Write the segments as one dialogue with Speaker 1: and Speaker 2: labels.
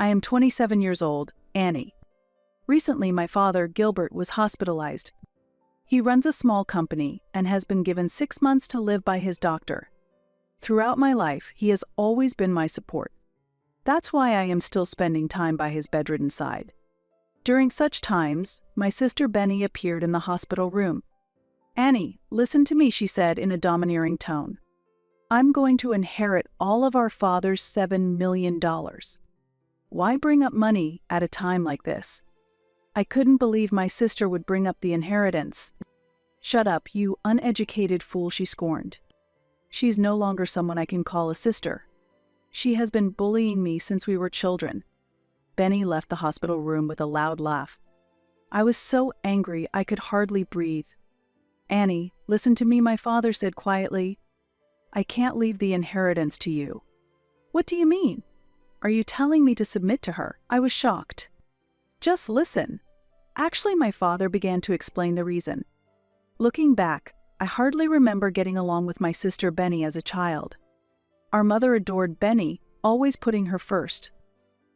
Speaker 1: I am 27 years old, Annie. Recently, my father, Gilbert, was hospitalized. He runs a small company and has been given 6 months to live by his doctor. Throughout my life, he has always been my support. That's why I am still spending time by his bedridden side. During such times, my sister Benny appeared in the hospital room. "Annie, listen to me," she said in a domineering tone. "I'm going to inherit all of our father's $7 million. Why bring up money at a time like this?" I couldn't believe my sister would bring up the inheritance. "Shut up, you uneducated fool," she scorned. "She's no longer someone I can call a sister. She has been bullying me since we were children." Benny left the hospital room with a loud laugh. I was so angry I could hardly breathe. "Annie, listen to me," my father said quietly. "I can't leave the inheritance to you." "What do you mean? Are you telling me to submit to her?" I was shocked. "Just listen." Actually, my father began to explain the reason. Looking back, I hardly remember getting along with my sister Benny as a child. Our mother adored Benny, always putting her first.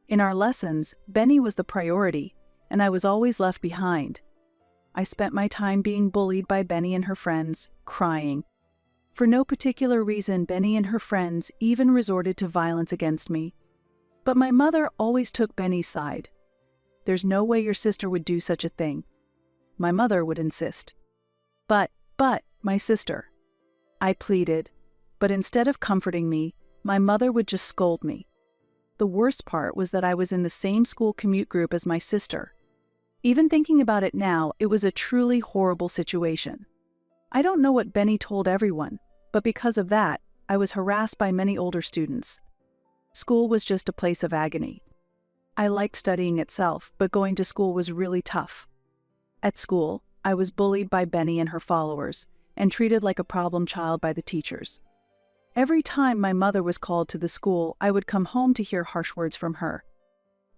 Speaker 1: In our lessons, Benny was the priority, and I was always left behind. I spent my time being bullied by Benny and her friends, crying. For no particular reason, Benny and her friends even resorted to violence against me. But my mother always took Benny's side. "There's no way your sister would do such a thing," my mother would insist. But, my sister," I pleaded, but instead of comforting me, my mother would just scold me. The worst part was that I was in the same school commute group as my sister. Even thinking about it now, it was a truly horrible situation. I don't know what Benny told everyone, but because of that, I was harassed by many older students. School was just a place of agony. I liked studying itself, but going to school was really tough. At school, I was bullied by Benny and her followers, and treated like a problem child by the teachers. Every time my mother was called to the school, I would come home to hear harsh words from her.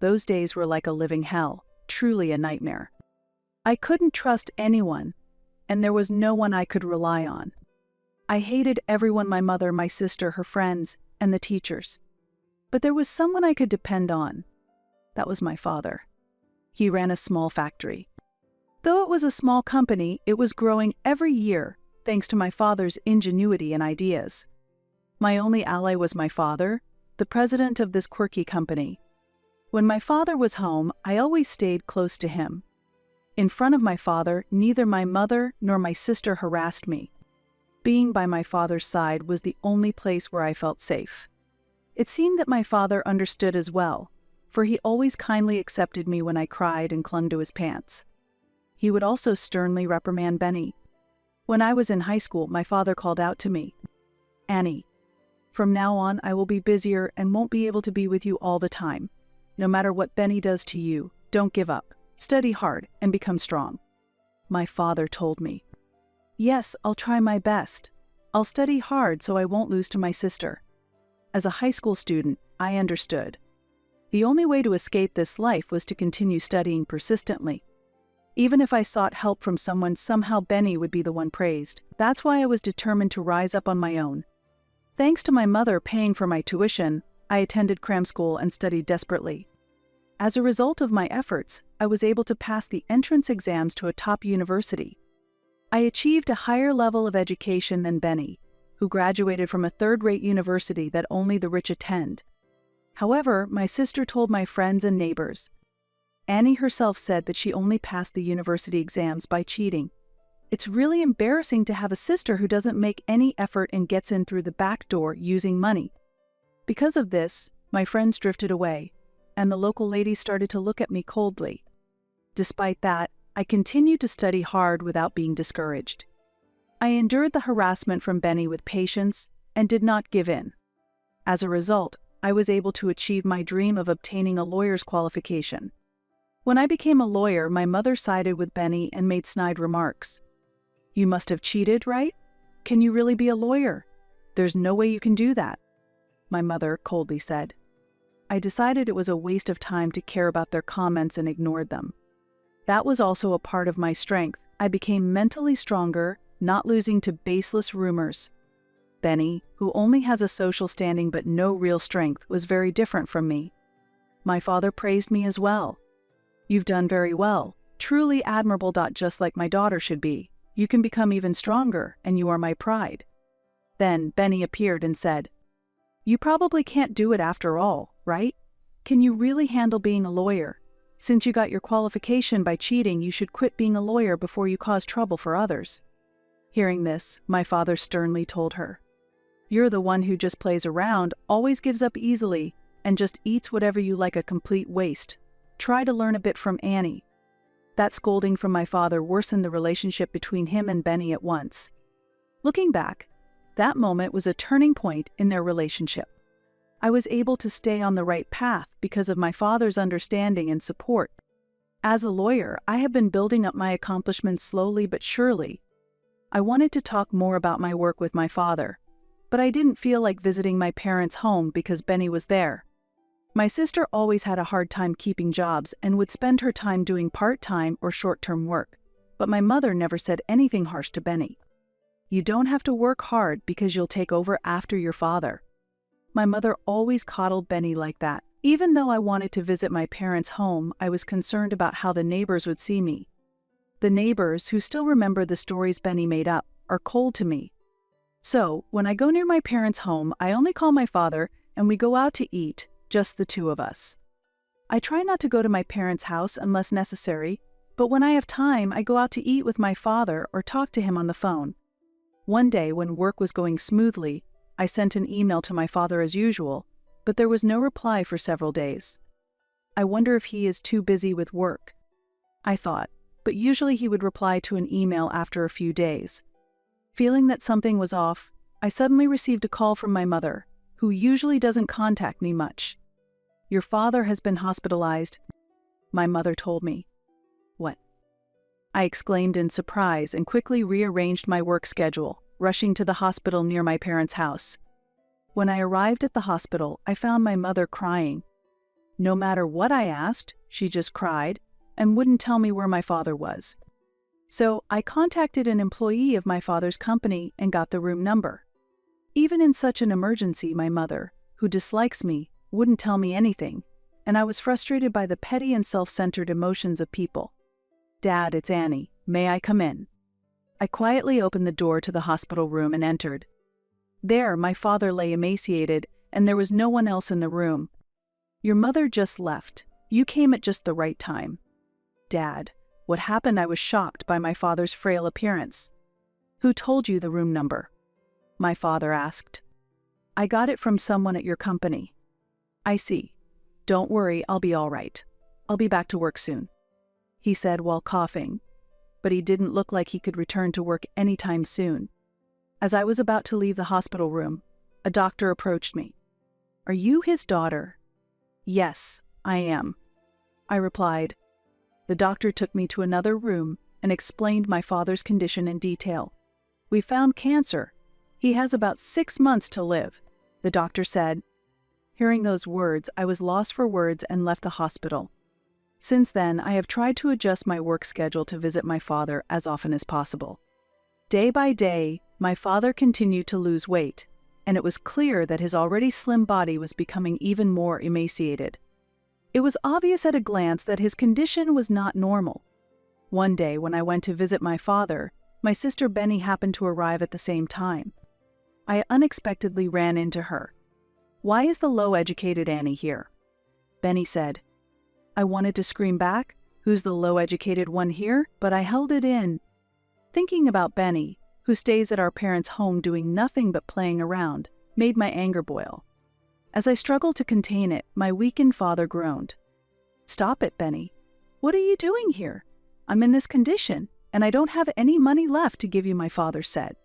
Speaker 1: Those days were like a living hell, truly a nightmare. I couldn't trust anyone, and there was no one I could rely on. I hated everyone: my mother, my sister, her friends, and the teachers. But there was someone I could depend on. That was my father. He ran a small factory. Though it was a small company, it was growing every year, thanks to my father's ingenuity and ideas. My only ally was my father, the president of this quirky company. When my father was home, I always stayed close to him. In front of my father, neither my mother nor my sister harassed me. Being by my father's side was the only place where I felt safe. It seemed that my father understood as well, for he always kindly accepted me when I cried and clung to his pants. He would also sternly reprimand Benny. When I was in high school, my father called out to me, "Annie, from now on I will be busier and won't be able to be with you all the time. No matter what Benny does to you, don't give up. Study hard and become strong." My father told me. "Yes, I'll try my best. I'll study hard so I won't lose to my sister." As a high school student, I understood. The only way to escape this life was to continue studying persistently. Even if I sought help from someone, somehow Benny would be the one praised. That's why I was determined to rise up on my own. Thanks to my mother paying for my tuition, I attended cram school and studied desperately. As a result of my efforts, I was able to pass the entrance exams to a top university. I achieved a higher level of education than Benny, who graduated from a third-rate university that only the rich attend. However, my sister told my friends and neighbors. Annie herself said that she only passed the university exams by cheating. It's really embarrassing to have a sister who doesn't make any effort and gets in through the back door using money. Because of this, my friends drifted away, and the local ladies started to look at me coldly. Despite that, I continued to study hard without being discouraged. I endured the harassment from Benny with patience and did not give in. As a result, I was able to achieve my dream of obtaining a lawyer's qualification. When I became a lawyer, my mother sided with Benny and made snide remarks. "You must have cheated, right? Can you really be a lawyer? There's no way you can do that," my mother coldly said. I decided it was a waste of time to care about their comments and ignored them. That was also a part of my strength. I became mentally stronger, not losing to baseless rumors. Benny, who only has a social standing but no real strength, was very different from me. My father praised me as well. You've done very well, truly admirable. Just like my daughter should be. You can become even stronger, and you are my pride. Then Benny appeared and said, You probably can't do it after all, right? Can you really handle being a lawyer? Since you got your qualification by cheating, you should quit being a lawyer before you cause trouble for others. Hearing this, my father sternly told her, You're the one who just plays around, always gives up easily, and just eats whatever you like, a complete waste. Try to learn a bit from Annie. That scolding from my father worsened the relationship between him and Benny at once. Looking back, that moment was a turning point in their relationship. I was able to stay on the right path because of my father's understanding and support. As a lawyer, I have been building up my accomplishments slowly but surely. I wanted to talk more about my work with my father, but I didn't feel like visiting my parents' home because Benny was there. My sister always had a hard time keeping jobs and would spend her time doing part-time or short-term work, but my mother never said anything harsh to Benny. You don't have to work hard because you'll take over after your father. My mother always coddled Benny like that. Even though I wanted to visit my parents' home, I was concerned about how the neighbors would see me. The neighbors, who still remember the stories Benny made up, are cold to me. So, when I go near my parents' home, I only call my father and we go out to eat, just the two of us. I try not to go to my parents' house unless necessary, but when I have time, I go out to eat with my father or talk to him on the phone. One day, when work was going smoothly, I sent an email to my father as usual, but there was no reply for several days. I wonder if he is too busy with work, I thought, but usually he would reply to an email after a few days. Feeling that something was off, I suddenly received a call from my mother, who usually doesn't contact me much. Your father has been hospitalized, my mother told me. What? I exclaimed in surprise and quickly rearranged my work schedule, rushing to the hospital near my parents' house. When I arrived at the hospital, I found my mother crying. No matter what I asked, she just cried and wouldn't tell me where my father was. So I contacted an employee of my father's company and got the room number. Even in such an emergency, my mother, who dislikes me, wouldn't tell me anything, and I was frustrated by the petty and self-centered emotions of people. Dad, it's Annie. May I come in? I quietly opened the door to the hospital room and entered. There, my father lay emaciated, and there was no one else in the room. Your mother just left. You came at just the right time. Dad, what happened? I was shocked by my father's frail appearance. Who told you the room number? My father asked. I got it from someone at your company. I see. Don't worry, I'll be all right. I'll be back to work soon, he said while coughing. But he didn't look like he could return to work anytime soon. As I was about to leave the hospital room, a doctor approached me. Are you his daughter? Yes, I am, I replied. The doctor took me to another room and explained my father's condition in detail. We found cancer. He has about 6 months to live, the doctor said. Hearing those words, I was lost for words and left the hospital. Since then, I have tried to adjust my work schedule to visit my father as often as possible. Day by day, my father continued to lose weight, and it was clear that his already slim body was becoming even more emaciated. It was obvious at a glance that his condition was not normal. One day, when I went to visit my father, my sister Benny happened to arrive at the same time. I unexpectedly ran into her. Why is the low-educated Annie here? Benny said. I wanted to scream back, who's the low-educated one here? But I held it in. Thinking about Benny, who stays at our parents' home doing nothing but playing around, made my anger boil. As I struggled to contain it, my weakened father groaned. Stop it, Benny. What are you doing here? I'm in this condition, and I don't have any money left to give you, my father said.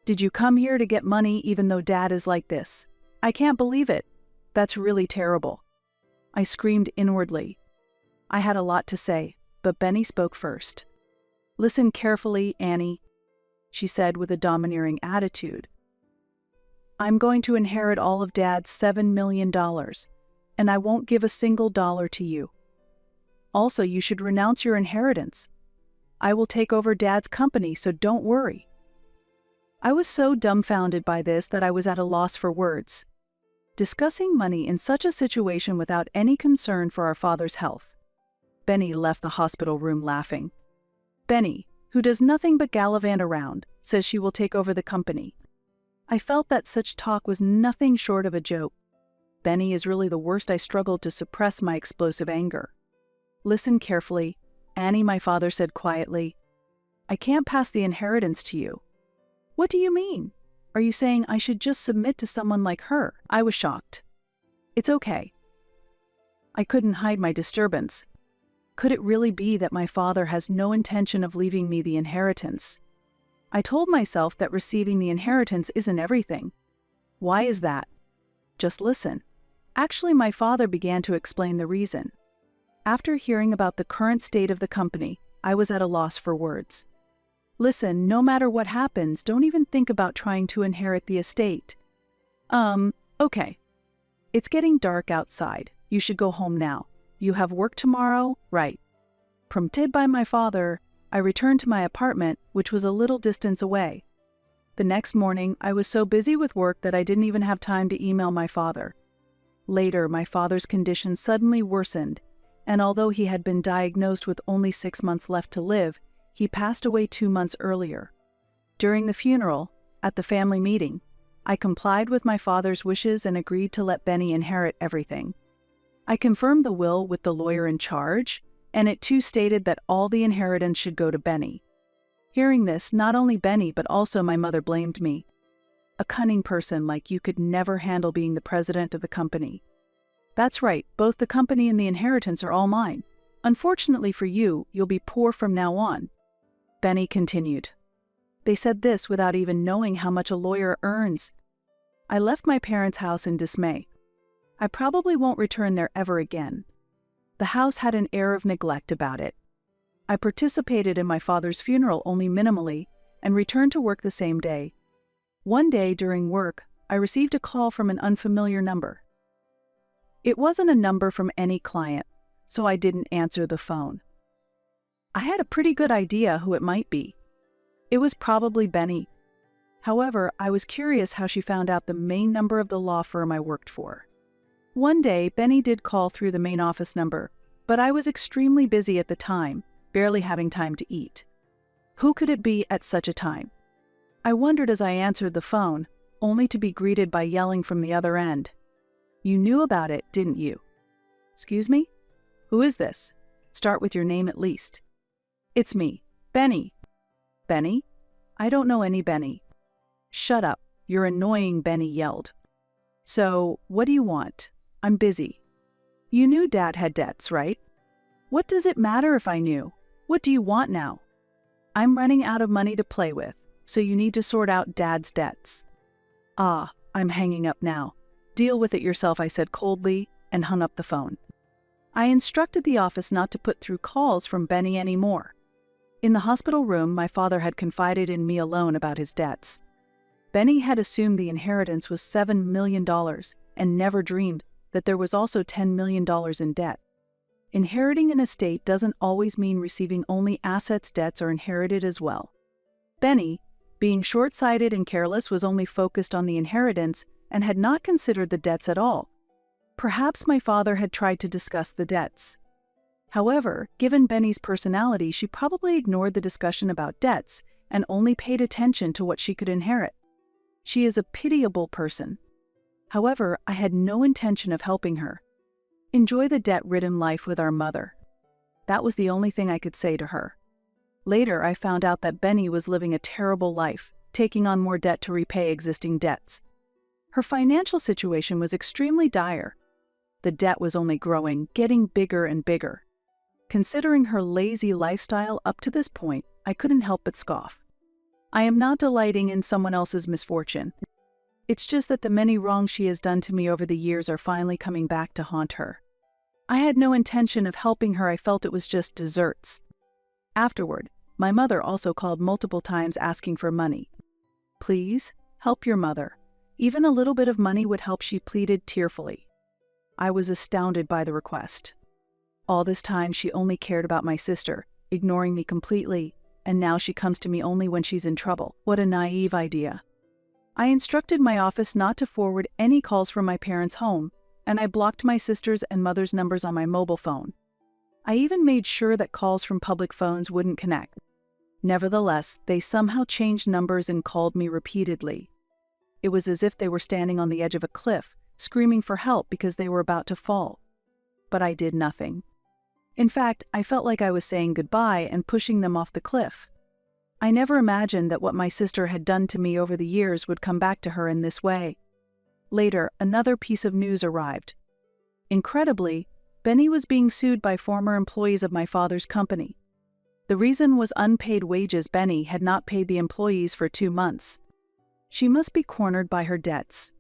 Speaker 1: Did you come here to get money even though Dad is like this? I can't believe it. That's really terrible. I screamed inwardly. I had a lot to say, but Benny spoke first. Listen carefully, Annie, she said with a domineering attitude. I'm going to inherit all of Dad's $7 million, and I won't give a single dollar to you. Also, you should renounce your inheritance. I will take over Dad's company, so don't worry. I was so dumbfounded by this that I was at a loss for words. discussing money in such a situation without any concern for our father's health. Benny left the hospital room laughing. Benny, who does nothing but gallivant around, says she will take over the company. I felt that such talk was nothing short of a joke. Benny is really the worst. I struggled to suppress my explosive anger. Listen carefully, Annie, my father said quietly. I can't pass the inheritance to you. What do you mean? Are you saying I should just submit to someone like her? I was shocked. It's okay. I couldn't hide my disturbance. Could it really be that my father has no intention of leaving me the inheritance? I told myself that receiving the inheritance isn't everything. Why is that? Just listen. Actually, my father began to explain the reason. After hearing about the current state of the company, I was at a loss for words. Listen, no matter what happens, don't even think about trying to inherit the estate. Okay. It's getting dark outside. You should go home now. You have work tomorrow, right? Prompted by my father, I returned to my apartment, which was a little distance away. The next morning, I was so busy with work that I didn't even have time to email my father. Later, my father's condition suddenly worsened, and although he had been diagnosed with only 6 months left to live, he passed away 2 months earlier. During the funeral, at the family meeting, I complied with my father's wishes and agreed to let Benny inherit everything. I confirmed the will with the lawyer in charge, and it too stated that all the inheritance should go to Benny. Hearing this, not only Benny but also my mother blamed me. A cunning person like you could never handle being the president of the company. That's right, both the company and the inheritance are all mine. Unfortunately for you, you'll be poor from now on. Benny continued. They said this without even knowing how much a lawyer earns. I left my parents' house in dismay. I probably won't return there ever again. The house had an air of neglect about it. I participated in my father's funeral only minimally and returned to work the same day. One day during work, I received a call from an unfamiliar number. It wasn't a number from any client, so I didn't answer the phone. I had a pretty good idea who it might be. It was probably Benny. However, I was curious how she found out the main number of the law firm I worked for. One day, Benny did call through the main office number, but I was extremely busy at the time, barely having time to eat. Who could it be at such a time? I wondered as I answered the phone, only to be greeted by yelling from the other end. You knew about it, didn't you? Excuse me? Who is this? Start with your name at least. It's me, Benny. Benny? I don't know any Benny. Shut up, you're annoying, Benny yelled. So, what do you want? I'm busy. You knew Dad had debts, right? What does it matter if I knew? What do you want now? I'm running out of money to play with, so you need to sort out Dad's debts. Ah, I'm hanging up now. Deal with it yourself, I said coldly, and hung up the phone. I instructed the office not to put through calls from Benny anymore. In the hospital room, my father had confided in me alone about his debts. Benny had assumed the inheritance was $7 million and never dreamed that there was also $10 million in debt. Inheriting an estate doesn't always mean receiving only assets. Debts are inherited as well. Benny, being short-sighted and careless, was only focused on the inheritance and had not considered the debts at all. Perhaps my father had tried to discuss the debts. However, given Benny's personality, she probably ignored the discussion about debts and only paid attention to what she could inherit. She is a pitiable person. However, I had no intention of helping her. Enjoy the debt-ridden life with our mother. That was the only thing I could say to her. Later, I found out that Benny was living a terrible life, taking on more debt to repay existing debts. Her financial situation was extremely dire. The debt was only growing, getting bigger and bigger. Considering her lazy lifestyle up to this point, I couldn't help but scoff. I am not delighting in someone else's misfortune. It's just that the many wrongs she has done to me over the years are finally coming back to haunt her. I had no intention of helping her. I felt it was just desserts. Afterward, my mother also called multiple times asking for money. Please, help your mother. Even a little bit of money would help, she pleaded tearfully. I was astounded by the request. All this time she only cared about my sister, ignoring me completely, and now she comes to me only when she's in trouble. What a naive idea. I instructed my office not to forward any calls from my parents' home, and I blocked my sister's and mother's numbers on my mobile phone. I even made sure that calls from public phones wouldn't connect. Nevertheless, they somehow changed numbers and called me repeatedly. It was as if they were standing on the edge of a cliff, screaming for help because they were about to fall. But I did nothing. In fact, I felt like I was saying goodbye and pushing them off the cliff. I never imagined that what my sister had done to me over the years would come back to her in this way. Later, another piece of news arrived. Incredibly, Benny was being sued by former employees of my father's company. The reason was unpaid wages. Benny had not paid the employees for 2 months. She must be cornered by her debts.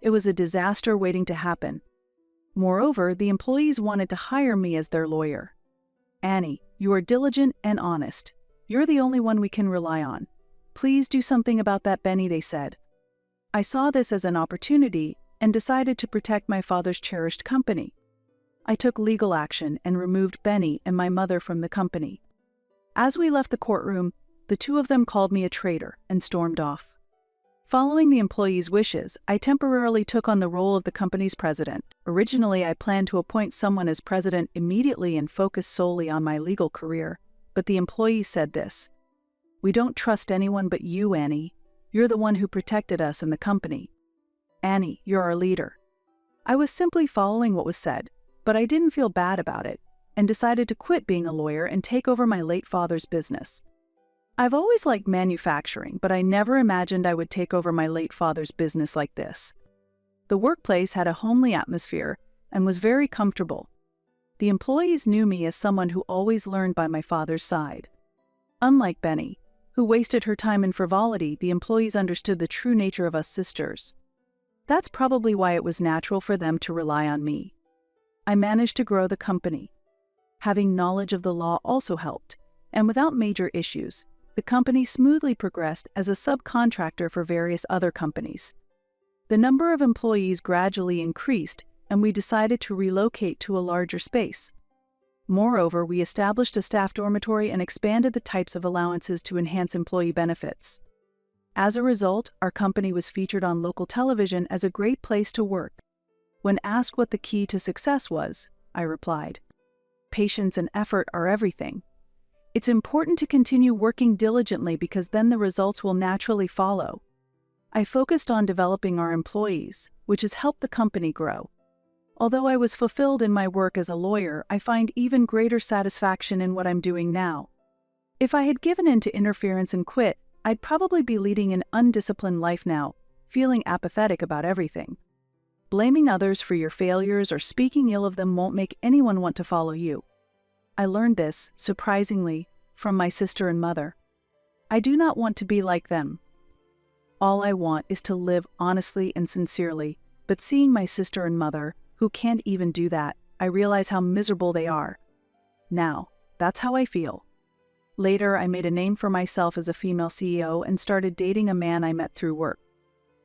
Speaker 1: It was a disaster waiting to happen. Moreover, the employees wanted to hire me as their lawyer. "Annie, you are diligent and honest. You're the only one we can rely on. Please do something about that, Benny," they said. I saw this as an opportunity and decided to protect my father's cherished company. I took legal action and removed Benny and my mother from the company. As we left the courtroom, the two of them called me a traitor and stormed off. Following the employees' wishes, I temporarily took on the role of the company's president. Originally, I planned to appoint someone as president immediately and focus solely on my legal career, but the employees said this: "We don't trust anyone but you, Annie. You're the one who protected us and the company. Annie, you're our leader." I was simply following what was said, but I didn't feel bad about it, and decided to quit being a lawyer and take over my late father's business. I've always liked manufacturing, but I never imagined I would take over my late father's business like this. The workplace had a homely atmosphere and was very comfortable. The employees knew me as someone who always learned by my father's side. Unlike Benny, who wasted her time in frivolity, the employees understood the true nature of us sisters. That's probably why it was natural for them to rely on me. I managed to grow the company. Having knowledge of the law also helped, and without major issues, the company smoothly progressed as a subcontractor for various other companies. The number of employees gradually increased, and we decided to relocate to a larger space. Moreover, we established a staff dormitory and expanded the types of allowances to enhance employee benefits. As a result, our company was featured on local television as a great place to work. When asked what the key to success was, I replied, "Patience and effort are everything. It's important to continue working diligently because then the results will naturally follow." I focused on developing our employees, which has helped the company grow. Although I was fulfilled in my work as a lawyer, I find even greater satisfaction in what I'm doing now. If I had given in to interference and quit, I'd probably be leading an undisciplined life now, feeling apathetic about everything. Blaming others for your failures or speaking ill of them won't make anyone want to follow you. I learned this, surprisingly, from my sister and mother. I do not want to be like them. All I want is to live honestly and sincerely, but seeing my sister and mother, who can't even do that, I realize how miserable they are. Now, that's how I feel. Later, I made a name for myself as a female CEO and started dating a man I met through work.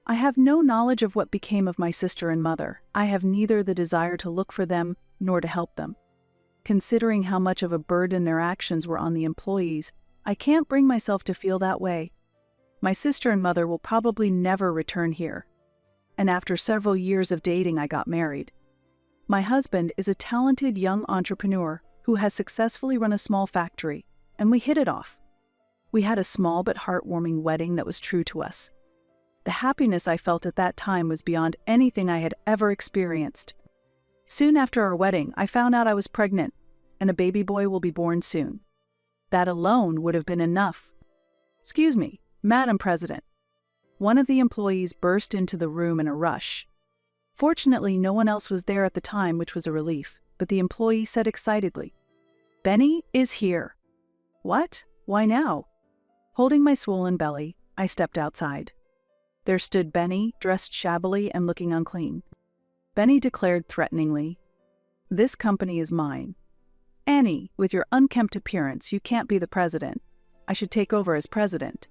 Speaker 1: I have no knowledge of what became of my sister and mother. I have neither the desire to look for them nor to help them. Considering how much of a burden their actions were on the employees, I can't bring myself to feel that way. My sister and mother will probably never return here. And after several years of dating, I got married. My husband is a talented young entrepreneur who has successfully run a small factory, and we hit it off. We had a small but heartwarming wedding that was true to us. The happiness I felt at that time was beyond anything I had ever experienced. Soon after our wedding, I found out I was pregnant, and a baby boy will be born soon. That alone would have been enough. "Excuse me, Madam President." One of the employees burst into the room in a rush. Fortunately, no one else was there at the time, which was a relief, but the employee said excitedly, "Benny is here." "What? Why now?" Holding my swollen belly, I stepped outside. There stood Benny, dressed shabbily and looking unclean. Benny declared threateningly, "This company is mine. Annie, with your unkempt appearance, you can't be the president. I should take over as president."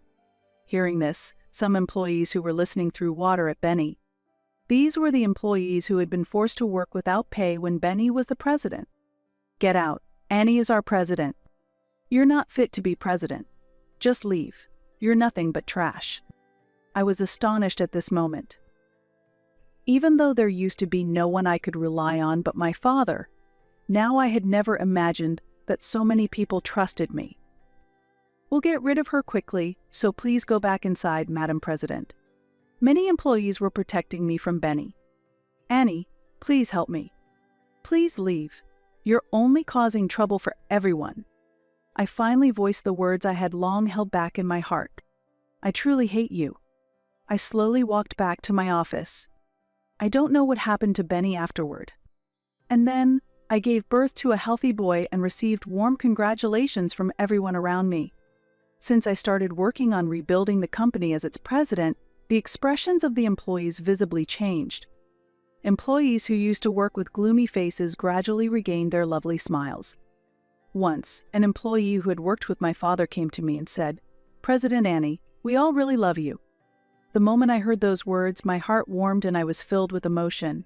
Speaker 1: Hearing this, some employees who were listening threw water at Benny. These were the employees who had been forced to work without pay when Benny was the president. "Get out. Annie is our president. You're not fit to be president. Just leave. You're nothing but trash." I was astonished at this moment. Even though there used to be no one I could rely on but my father, now I had never imagined that so many people trusted me. We'll get rid of her quickly, so please go back inside, Madam President. Many employees were protecting me from Benny. Annie, please help me. Please leave. You're only causing trouble for everyone. I finally voiced the words I had long held back in my heart. I truly hate you. I slowly walked back to my office. I don't know what happened to Benny afterward. And then, I gave birth to a healthy boy and received warm congratulations from everyone around me. Since I started working on rebuilding the company as its president, the expressions of the employees visibly changed. Employees who used to work with gloomy faces gradually regained their lovely smiles. Once, an employee who had worked with my father came to me and said, "President Annie, we all really love you." The moment I heard those words, my heart warmed and I was filled with emotion.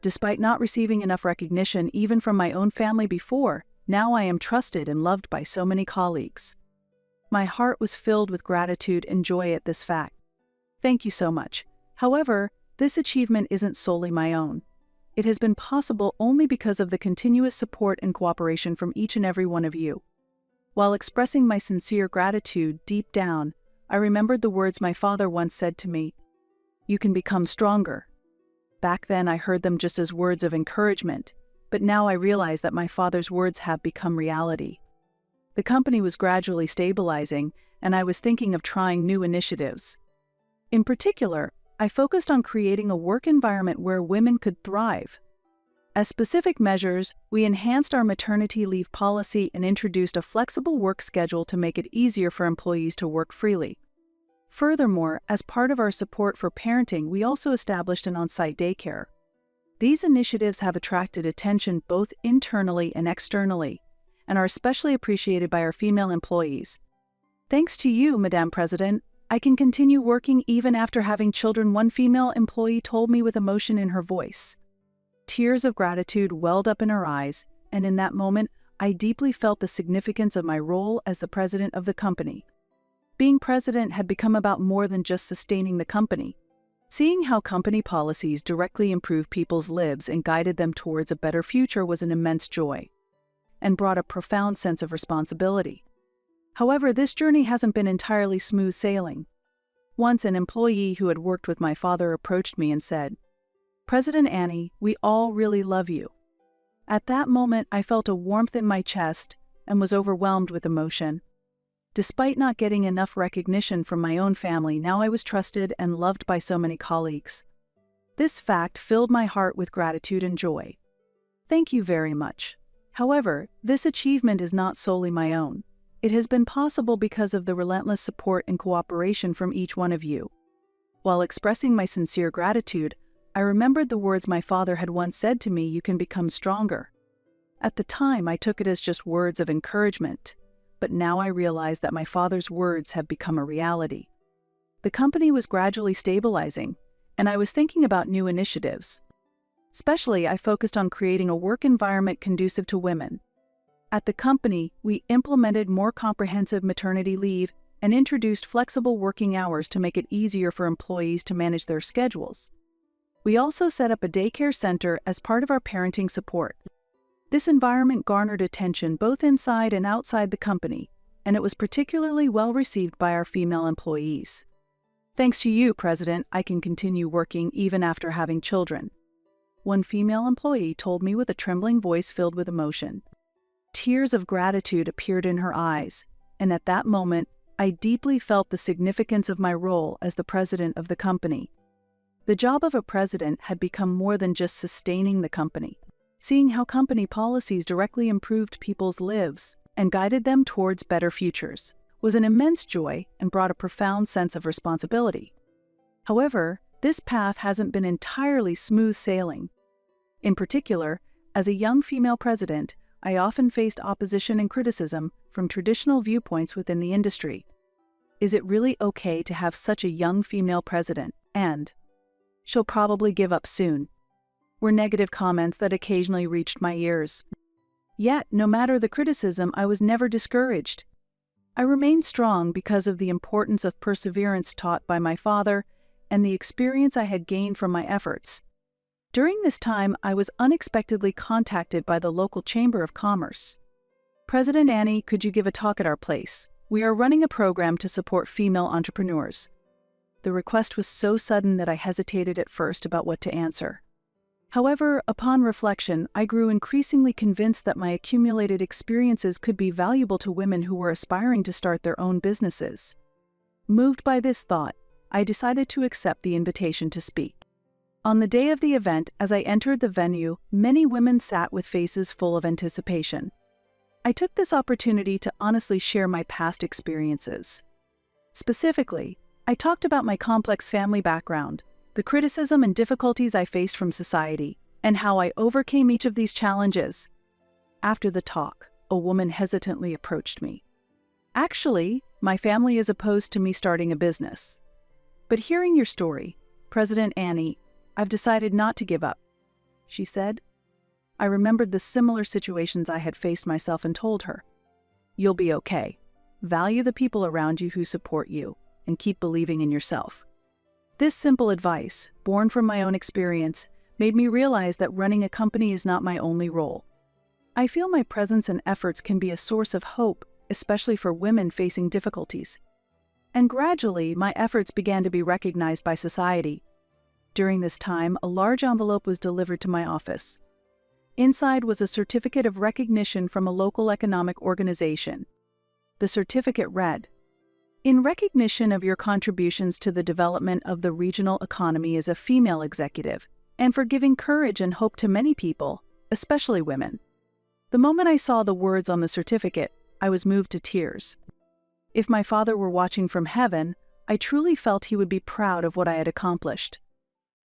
Speaker 1: Despite not receiving enough recognition even from my own family before, now I am trusted and loved by so many colleagues. My heart was filled with gratitude and joy at this fact. Thank you so much. However, this achievement isn't solely my own. It has been possible only because of the continuous support and cooperation from each and every one of you. While expressing my sincere gratitude deep down, I remembered the words my father once said to me, "You can become stronger." Back then I heard them just as words of encouragement, but now I realize that my father's words have become reality. The company was gradually stabilizing, and I was thinking of trying new initiatives. In particular, I focused on creating a work environment where women could thrive. As specific measures, we enhanced our maternity leave policy and introduced a flexible work schedule to make it easier for employees to work freely. Furthermore, as part of our support for parenting, we also established an on-site daycare. These initiatives have attracted attention both internally and externally, and are especially appreciated by our female employees. Thanks to you, Madam President, I can continue working even after having children, one female employee told me with emotion in her voice. Tears of gratitude welled up in her eyes, and in that moment, I deeply felt the significance of my role as the president of the company. Being president had become about more than just sustaining the company. Seeing how company policies directly improved people's lives and guided them towards a better future was an immense joy, and brought a profound sense of responsibility. However, this journey hasn't been entirely smooth sailing. Once an employee who had worked with my father approached me and said, "President Annie, we all really love you." At that moment, I felt a warmth in my chest and was overwhelmed with emotion. Despite not getting enough recognition from my own family, now I was trusted and loved by so many colleagues. This fact filled my heart with gratitude and joy. Thank you very much. However, this achievement is not solely my own. It has been possible because of the relentless support and cooperation from each one of you. While expressing my sincere gratitude, I remembered the words my father had once said to me, "You can become stronger." At the time, I took it as just words of encouragement, but now I realize that my father's words have become a reality. The company was gradually stabilizing, and I was thinking about new initiatives. Especially, I focused on creating a work environment conducive to women. At the company, we implemented more comprehensive maternity leave and introduced flexible working hours to make it easier for employees to manage their schedules. We also set up a daycare center as part of our parenting support. This environment garnered attention both inside and outside the company, and it was particularly well received by our female employees. Thanks to you, President, I can continue working even after having children. One female employee told me with a trembling voice filled with emotion. Tears of gratitude appeared in her eyes, and at that moment, I deeply felt the significance of my role as the president of the company. The job of a president had become more than just sustaining the company. Seeing how company policies directly improved people's lives and guided them towards better futures was an immense joy and brought a profound sense of responsibility. However, this path hasn't been entirely smooth sailing. In particular, as a young female president, I often faced opposition and criticism from traditional viewpoints within the industry. Is it really okay to have such a young female president? And she'll probably give up soon, were negative comments that occasionally reached my ears. Yet, no matter the criticism, I was never discouraged. I remained strong because of the importance of perseverance taught by my father and the experience I had gained from my efforts. During this time, I was unexpectedly contacted by the local Chamber of Commerce. "President Annie, could you give a talk at our place? We are running a program to support female entrepreneurs." The request was so sudden that I hesitated at first about what to answer. However, upon reflection, I grew increasingly convinced that my accumulated experiences could be valuable to women who were aspiring to start their own businesses. Moved by this thought, I decided to accept the invitation to speak. On the day of the event, as I entered the venue, many women sat with faces full of anticipation. I took this opportunity to honestly share my past experiences. Specifically, I talked about my complex family background, the criticism and difficulties I faced from society, and how I overcame each of these challenges. After the talk, a woman hesitantly approached me. "Actually, my family is opposed to me starting a business. But hearing your story, President Annie, I've decided not to give up," she said. I remembered the similar situations I had faced myself and told her, "You'll be okay. Value the people around you who support you, and keep believing in yourself." This simple advice, born from my own experience, made me realize that running a company is not my only role. I feel my presence and efforts can be a source of hope, especially for women facing difficulties. And gradually, my efforts began to be recognized by society. During this time, a large envelope was delivered to my office. Inside was a certificate of recognition from a local economic organization. The certificate read, "In recognition of your contributions to the development of the regional economy as a female executive, and for giving courage and hope to many people, especially women." The moment I saw the words on the certificate, I was moved to tears. If my father were watching from heaven, I truly felt he would be proud of what I had accomplished.